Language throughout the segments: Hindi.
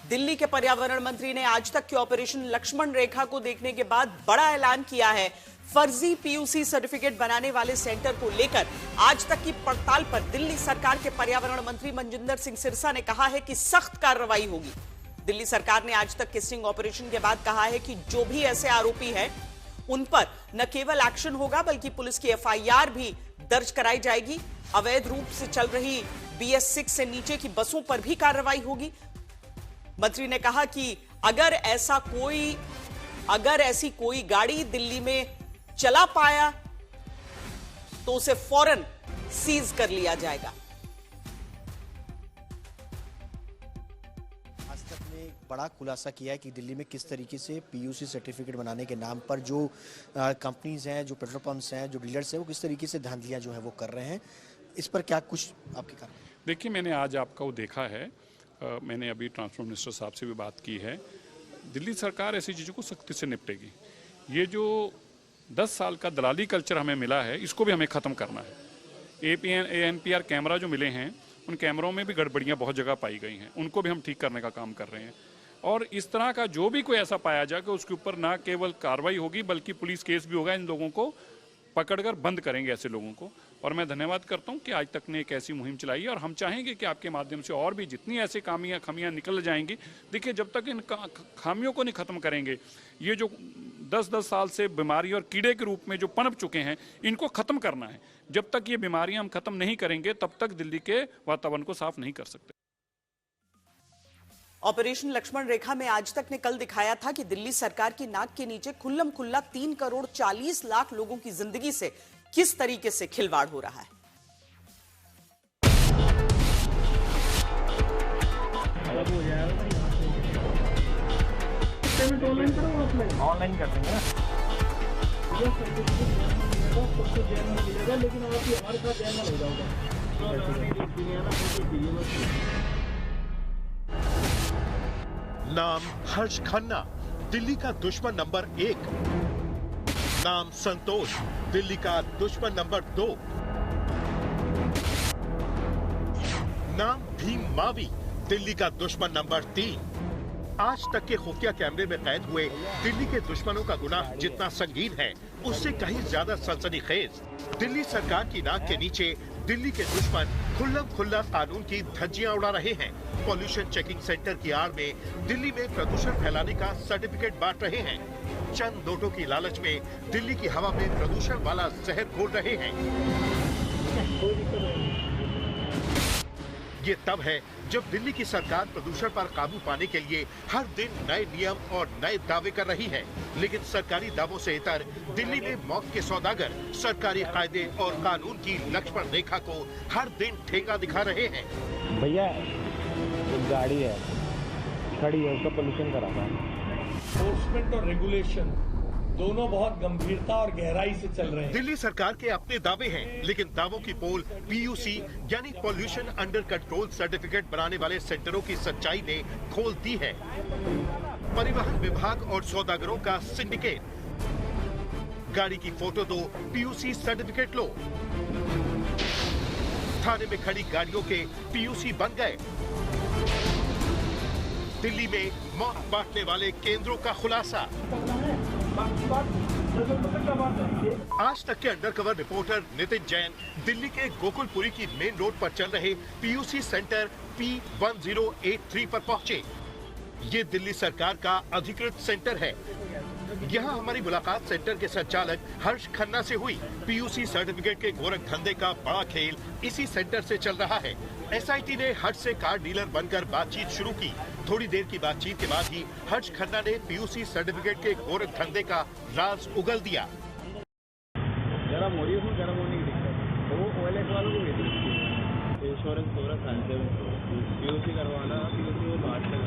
दिल्ली के पर्यावरण मंत्री ने आज तक के ऑपरेशन लक्ष्मण रेखा को देखने के बाद बड़ा ऐलान किया है। फर्जी पीयूसी सर्टिफिकेट बनाने वाले सेंटर को लेकर आज तक की पड़ताल पर दिल्ली सरकार के पर्यावरण मंत्री मनजिंदर सिंह सिरसा ने कहा है कि सख्त कार्रवाई होगी। दिल्ली सरकार ने आज तक के स्टिंग ऑपरेशन के बाद कहा है कि जो भी ऐसे आरोपी हैं उन पर न केवल एक्शन होगा बल्कि पुलिस की एफआईआर भी दर्ज कराई जाएगी। अवैध रूप से चल रही BS6 से नीचे की बसों पर भी कार्रवाई होगी। मंत्री ने कहा कि अगर ऐसी कोई गाड़ी दिल्ली में चला पाया तो उसे फौरन सीज कर लिया जाएगा। आज तक ने बड़ा खुलासा किया है कि दिल्ली में किस तरीके से पीयूसी सर्टिफिकेट बनाने के नाम पर जो कंपनीज हैं, जो पेट्रोल पंप्स हैं, जो डीलर्स हैं, वो किस तरीके से धांधलियां जो है वो कर रहे हैं। इस पर क्या कुछ आपके कारण? देखिए, मैंने आज आपका वो देखा है, मैंने अभी ट्रांसपोर्ट मिनिस्टर साहब से भी बात की है। दिल्ली सरकार ऐसी चीज़ों को सख्ती से निपटेगी। ये जो 10 साल का दलाली कल्चर हमें मिला है, इसको भी हमें ख़त्म करना है। ANPR कैमरा जो मिले हैं, उन कैमरों में भी गड़बड़ियाँ बहुत जगह पाई गई हैं, उनको भी हम ठीक करने का काम कर रहे हैं। और इस तरह का जो भी कोई ऐसा पाया जाए कि उसके ऊपर ना केवल कार्रवाई होगी बल्कि पुलिस केस भी होगा। इन लोगों को पकड़कर बंद करेंगे ऐसे लोगों को। और मैं धन्यवाद करता हूं कि आज तक ने एक ऐसी मुहिम चलाई है और हम चाहेंगे कि आपके माध्यम से और भी जितनी ऐसी खामियां निकल जाएंगी। देखिए, जब तक इन खामियों को नहीं खत्म करेंगे, ये जो 10-10 साल से बीमारी और कीड़े के रूप में जो पनप चुके हैं, इनको खत्म करना है। जब तक ये बीमारियां हम खत्म नहीं करेंगे तब तक दिल्ली के वातावरण को साफ नहीं कर सकते। ऑपरेशन लक्ष्मण रेखा में आज तक ने कल दिखाया था कि दिल्ली सरकार की नाक के नीचे खुल्लम खुल्ला 3 करोड़ 40 लाख लोगों की जिंदगी से किस तरीके से खिलवाड़ हो रहा है। ऑनलाइन कर देंगे लेकिन हमारे साथ जैनल हो जाएगा। नाम हर्ष खन्ना, दिल्ली का दुश्मन नंबर 1। नाम संतोष, दिल्ली का दुश्मन नंबर 2। नाम भीम मावी, दिल्ली का दुश्मन नंबर 3। आज तक के खुफिया कैमरे में कैद हुए दिल्ली के दुश्मनों का गुनाह जितना संगीन है, उससे कहीं ज्यादा सनसनीखेज। दिल्ली सरकार की नाक के नीचे दिल्ली के दुश्मन खुल्लम खुल्ला कानून की धज्जियां उड़ा रहे हैं। पॉल्यूशन चेकिंग सेंटर की आड़ में दिल्ली में प्रदूषण फैलाने का सर्टिफिकेट बांट रहे हैं। चंद नोटों की लालच में दिल्ली की हवा में प्रदूषण वाला जहर घोल रहे हैं। ये तब है जब दिल्ली की सरकार प्रदूषण पर काबू पाने के लिए हर दिन नए नियम और नए दावे कर रही है। लेकिन सरकारी दावों से इतर दिल्ली में मौत के सौदागर सरकारी कायदे और कानून की लक्ष्मण रेखा को हर दिन ठेका दिखा रहे हैं। भैया, एक गाड़ी है खड़ी है, उसका पोल्यूशन करा था। एनफोर्समेंट और रेगुलेशन दोनों बहुत गंभीरता और गहराई से चल रहे हैं। दिल्ली सरकार के अपने दावे हैं, लेकिन दावों की पोल PUC यानी पॉल्यूशन अंडर कंट्रोल सर्टिफिकेट बनाने वाले सेंटरों की सच्चाई ने खोल दी है। परिवहन विभाग और सौदागरों का सिंडिकेट। गाड़ी की फोटो दो, PUC सर्टिफिकेट लो। थाने में खड़ी गाड़ियों के PUC बन गए। दिल्ली में मौत बांटने वाले केंद्रों का खुलासा। आज तक के अंडरकवर रिपोर्टर नितिन जैन दिल्ली के गोकुलपुरी की मेन रोड पर चल रहे PUC सेंटर P1083 पर पहुंचे। ये दिल्ली सरकार का अधिकृत सेंटर है। यहाँ हमारी मुलाकात सेंटर के संचालक हर्ष खन्ना से हुई। PUC सर्टिफिकेट के गोरख धंधे का बड़ा खेल इसी सेंटर से चल रहा है। SIT ने हर्ष से कार डीलर बनकर बातचीत शुरू की। थोड़ी देर की बातचीत के बाद ही हर्ष खन्ना ने PUC सर्टिफिकेट के गोरख धंधे का राज उगल दिया। गर्म हो रही है, गर्म होने की दिक्कत तो वो OLX वालों को भेज दीजिए। इंश्योरेंस पूरा साल PUC करवाना, PUC वो बात कर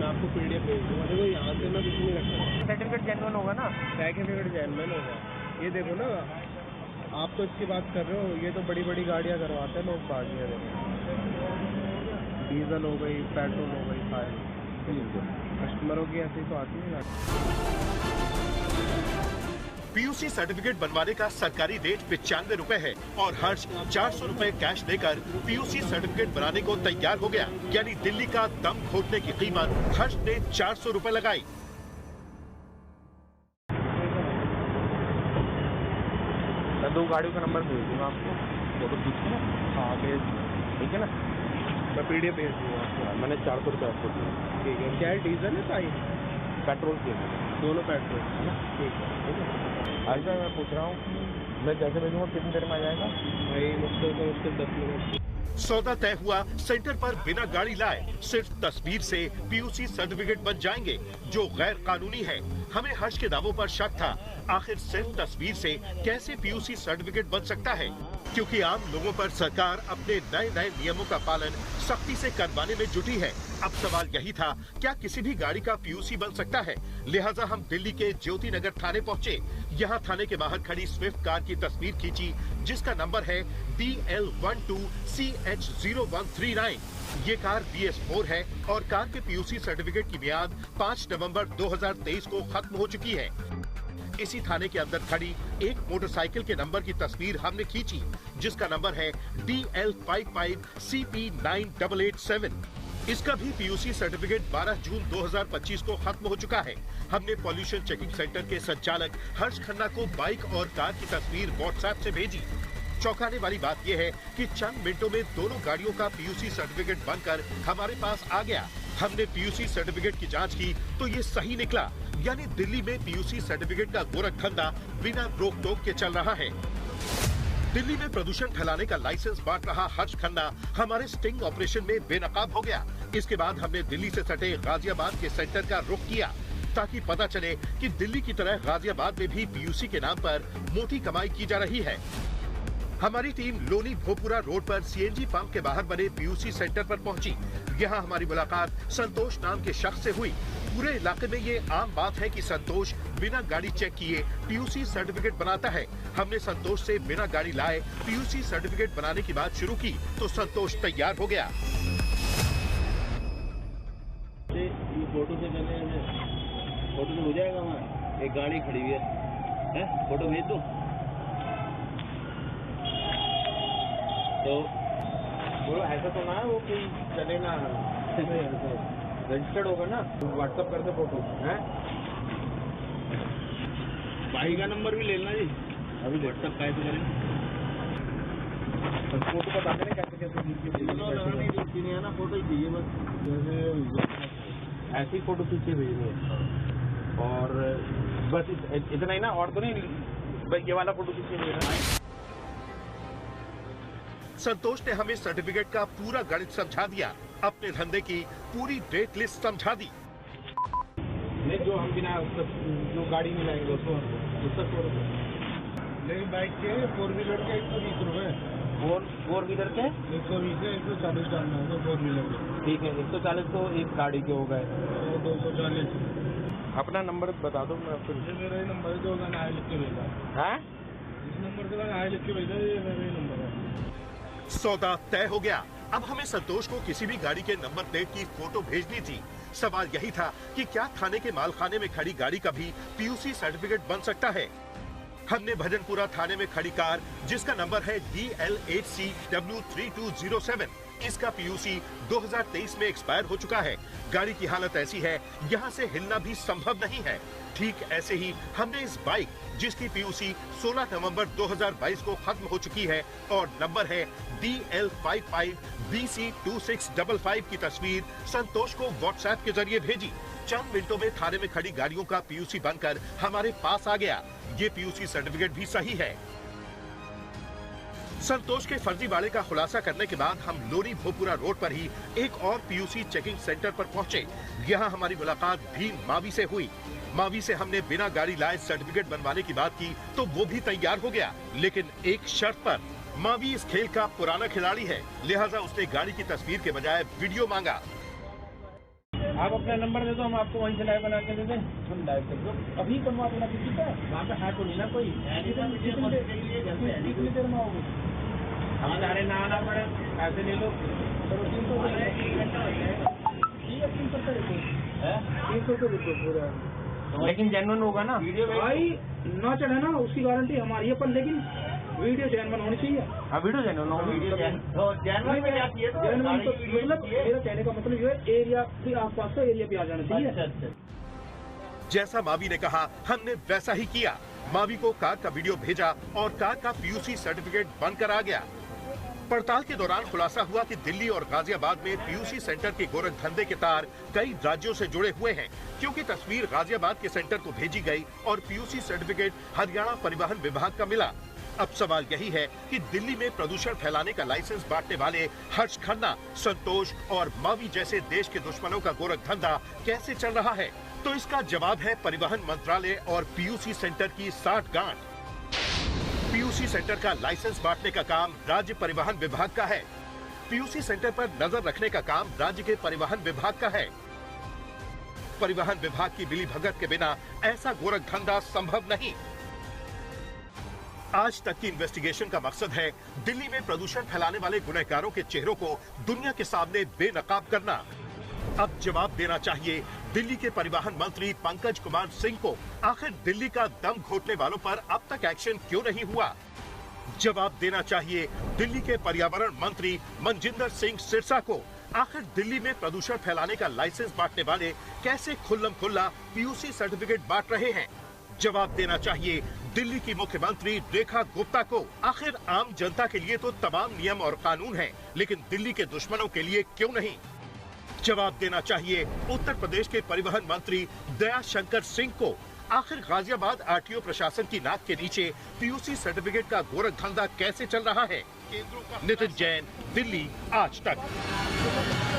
आपको PDF भेज दूँगा। देखो, यहाँ से मैं कुछ नहीं रखता। सर्टिफिकेट जेन्युइन होगा ना? सर्टिफिकेट जेन्युइन होगा। ये देखो ना, आप तो इसकी बात कर रहे हो, ये तो बड़ी बड़ी गाड़ियाँ करवाते हैं लोग। गाड़ियाँ डीजल हो गई, पेट्रोल हो गई, फायर, कस्टमरों की ऐसी तो आती है। पीयूसी सर्टिफिकेट बनवाने का सरकारी रेट 95 रुपए है और हर्ष 400 रुपए कैश देकर पीयूसी सर्टिफिकेट बनाने को तैयार हो गया। यानी दिल्ली का दम घोटने की कीमत हर्ष ने 400 रुपए लगाई। मैं 2 गाड़ियों का नंबर भेज दूंगा आपको, फोटो खींच के ना। हाँ भेज, ठीक है ना, मैं PDF भेज दूंगा आपको। मैंने 400 रुपये आपको दिया। ठीक है, क्या है, डीजल है साई पेट्रोल के? दोनों पेट्रोल है ना। ठीक है आज मैं पूछ रहा हूँ, मैं जैसे भेजूँगा कितनी देर में आ जाएगा? भाई मुश्किल 10 मिनट। सौदा तय हुआ, सेंटर पर बिना गाड़ी लाए सिर्फ तस्वीर से पीयूसी सर्टिफिकेट बन जाएंगे, जो गैर कानूनी है। हमें हर्ष के दावों पर शक था, आखिर सिर्फ तस्वीर से कैसे पीयूसी सर्टिफिकेट बन सकता है, क्योंकि आम लोगों पर सरकार अपने नए नियमों का पालन सख्ती से करवाने में जुटी है। अब सवाल यही था, क्या किसी भी गाड़ी का पीयूसी बन सकता है? लिहाजा हम दिल्ली के ज्योति नगर थाने पहुंचे। यहाँ थाने के बाहर खड़ी स्विफ्ट कार की तस्वीर खींची, जिसका नंबर है DL12CH0139। ये कार BS4 है और कार के पीयूसी सर्टिफिकेट की मियाद 5 नवंबर 2023 को खत्म हो चुकी है। इसी थाने के अंदर खड़ी एक मोटरसाइकिल के नंबर की तस्वीर हमने खींची, जिसका नंबर है DL55CP9887। इसका भी पीयूसी सर्टिफिकेट 12 जून 2025 को खत्म हो चुका है। हमने पॉल्यूशन चेकिंग सेंटर के संचालक हर्ष खन्ना को बाइक और कार की तस्वीर व्हाट्सएप से भेजी। चौंकाने वाली बात यह है कि चंद मिनटों में दोनों गाड़ियों का पीयूसी सर्टिफिकेट बनकर हमारे पास आ गया। हमने पीयूसी सर्टिफिकेट की जांच की तो ये सही निकला, यानी दिल्ली में पीयूसी सर्टिफिकेट का गोरख धंधा बिना रोक टोक के चल रहा है। दिल्ली में प्रदूषण फैलाने का लाइसेंस बांट रहा हर्ष खन्ना हमारे स्टिंग ऑपरेशन में बेनकाब हो गया। इसके बाद हमने दिल्ली से सटे गाजियाबाद के सेंटर का रुख किया, ताकि पता चले कि दिल्ली की तरह गाजियाबाद में भी पीयूसी के नाम पर मोटी कमाई की जा रही है। हमारी टीम लोनी भोपुरा रोड पर CNG पंप के बाहर बने पीयूसी सेंटर पर पहुंची। यहाँ हमारी मुलाकात संतोष नाम के शख्स से हुई। पूरे इलाके में ये आम बात है कि संतोष बिना गाड़ी चेक किए पीयूसी सर्टिफिकेट बनाता है। हमने संतोष से बिना गाड़ी लाए पीयूसी सर्टिफिकेट बनाने की बात शुरू की तो संतोष तैयार हो गया। फोटो से हो जाएगा, वहाँ एक गाड़ी खड़ी हुई है, फोटो भेज दो। तो वो ऐसा तो ना है, वो कोई चले ना, रजिस्टर्ड होगा ना, व्हाट्सएप करते फोटो है। भाई का नंबर भी लेना जी, अभी व्हाट्सएप कैसे करें? फोटो बता देना कैसे नहीं है ना, फोटो ही चाहिए बस, जैसे ऐसी फोटो खींचे भेजनी है और बस इतना ही ना, और तो नहीं, बस ये वाला फोटो खींचे भेजना है। संतोष ने हमें सर्टिफिकेट का पूरा गणित समझा दिया, अपने धंधे की पूरी डेट लिस्ट समझा दी। नहीं, जो हम बिना जो गाड़ी में लाएंगे उसको 100 रुपये। नहीं, बाइक के 4 व्हीलर के 120 रुपये। 4 व्हीलर के 120 है, 140 डालना होगा 4 व्हीलर के। ठीक है, 140 तो एक गाड़ी के हो गए, 240। अपना नंबर बता दो। मैं फिर मेरा ही नंबर जो मैंने आज लिख के भेजा है, इस नंबर से मैंने आज लिख के भेजा, ये मेरा ही नंबर है। सौदा तय हो गया। अब हमें संतोष को किसी भी गाड़ी के नंबर प्लेट की फोटो भेजनी थी। सवाल यही था कि क्या थाने के मालखाने में खड़ी गाड़ी का भी पीयूसी सर्टिफिकेट बन सकता है। हमने भजनपुरा थाने में खड़ी कार, जिसका नंबर है DL8CW3207, इसका पीयूसी 2023 में एक्सपायर हो चुका है। गाड़ी की हालत ऐसी है, यहाँ से हिलना भी संभव नहीं है। ठीक ऐसे ही हमने इस बाइक, जिसकी पीयूसी 16 नवंबर 2022 को खत्म हो चुकी है और नंबर है DL55BC2655 की तस्वीर संतोष को व्हाट्सएप के जरिए भेजी। चंद मिनटों में थाने में खड़ी गाड़ियों का पीयूसी बनकर हमारे पास आ गया। ये पीयूसी सर्टिफिकेट भी सही है। संतोष के फर्जीवाड़े का खुलासा करने के बाद हम लोनी भोपुरा रोड पर ही एक और पीयूसी चेकिंग सेंटर पर पहुंचे। यहाँ हमारी मुलाकात भीम मावी से हुई। मावी से हमने बिना गाड़ी लाए सर्टिफिकेट बनवाने की बात की तो वो भी तैयार हो गया, लेकिन एक शर्त पर। मावी इस खेल का पुराना खिलाड़ी है, लिहाजा उसने गाड़ी की तस्वीर के बजाय वीडियो मांगा। आप अपना नंबर दे दो, हम आपको वहीं से लाइव बना के दे दें, हम लाइव कर दो। अभी बनवा देना किसी का, वहाँ पे है तो नहीं ना कोई, कितनी देर में आओगे? हम सारे ना आना पड़े, ऐसे ले लो। 300 रुपये पूरा। लेकिन जेन्युइन होगा ना। भाई ना चढ़े ना उसकी गारंटी हमारी है, पर लेकिन वीडियो जेन्युइन होनी चाहिए। हाँ वीडियो जेन्युइन होगी। मतलब मेरा कहने का मतलब ये है एरिया के आसपास का एरिया पे आ जाना चाहिए। जैसा मावी ने कहा हमने वैसा ही किया। मावी को कार का वीडियो भेजा और कार का पीयूसी सर्टिफिकेट बनकर आ गया। पड़ताल के दौरान खुलासा हुआ कि दिल्ली और गाजियाबाद में पीयूसी सेंटर के गोरख धंधे के तार कई राज्यों से जुड़े हुए हैं, क्योंकि तस्वीर गाजियाबाद के सेंटर को भेजी गई और पीयूसी सर्टिफिकेट हरियाणा परिवहन विभाग का मिला। अब सवाल यही है कि दिल्ली में प्रदूषण फैलाने का लाइसेंस बांटने वाले हर्ष खन्ना, संतोष और मावी जैसे देश के दुश्मनों का गोरख धंधा कैसे चल रहा है? तो इसका जवाब है परिवहन मंत्रालय और पीयूसी सेंटर की साठगांठ। पीयूसी सेंटर का लाइसेंस बांटने का काम राज्य परिवहन विभाग का है। पीयूसी सेंटर पर नजर रखने का काम राज्य के परिवहन विभाग का है। परिवहन विभाग की मिलीभगत के बिना ऐसा गोरख धंधा संभव नहीं। आज तक की इन्वेस्टिगेशन का मकसद है दिल्ली में प्रदूषण फैलाने वाले गुनहगारों के चेहरों को दुनिया के सामने बेनकाब करना। अब जवाब देना चाहिए दिल्ली के परिवहन मंत्री पंकज कुमार सिंह को। आखिर दिल्ली का दम घोटने वालों पर अब तक एक्शन क्यों नहीं हुआ? जवाब देना चाहिए दिल्ली के पर्यावरण मंत्री मनजिंदर सिंह सिरसा को। आखिर दिल्ली में प्रदूषण फैलाने का लाइसेंस बांटने वाले कैसे खुल्लम खुल्ला पीयूसी सर्टिफिकेट बांट रहे हैं? जवाब देना चाहिए दिल्ली की मुख्यमंत्री रेखा गुप्ता को। आखिर आम जनता के लिए तो तमाम नियम और कानून हैं, लेकिन दिल्ली के दुश्मनों के लिए क्यों नहीं? जवाब देना चाहिए उत्तर प्रदेश के परिवहन मंत्री दयाशंकर सिंह को। आखिर गाजियाबाद आरटीओ प्रशासन की नाक के नीचे पीयूसी सर्टिफिकेट का गोरख धंधा कैसे चल रहा है? नितिन जैन, दिल्ली आज तक।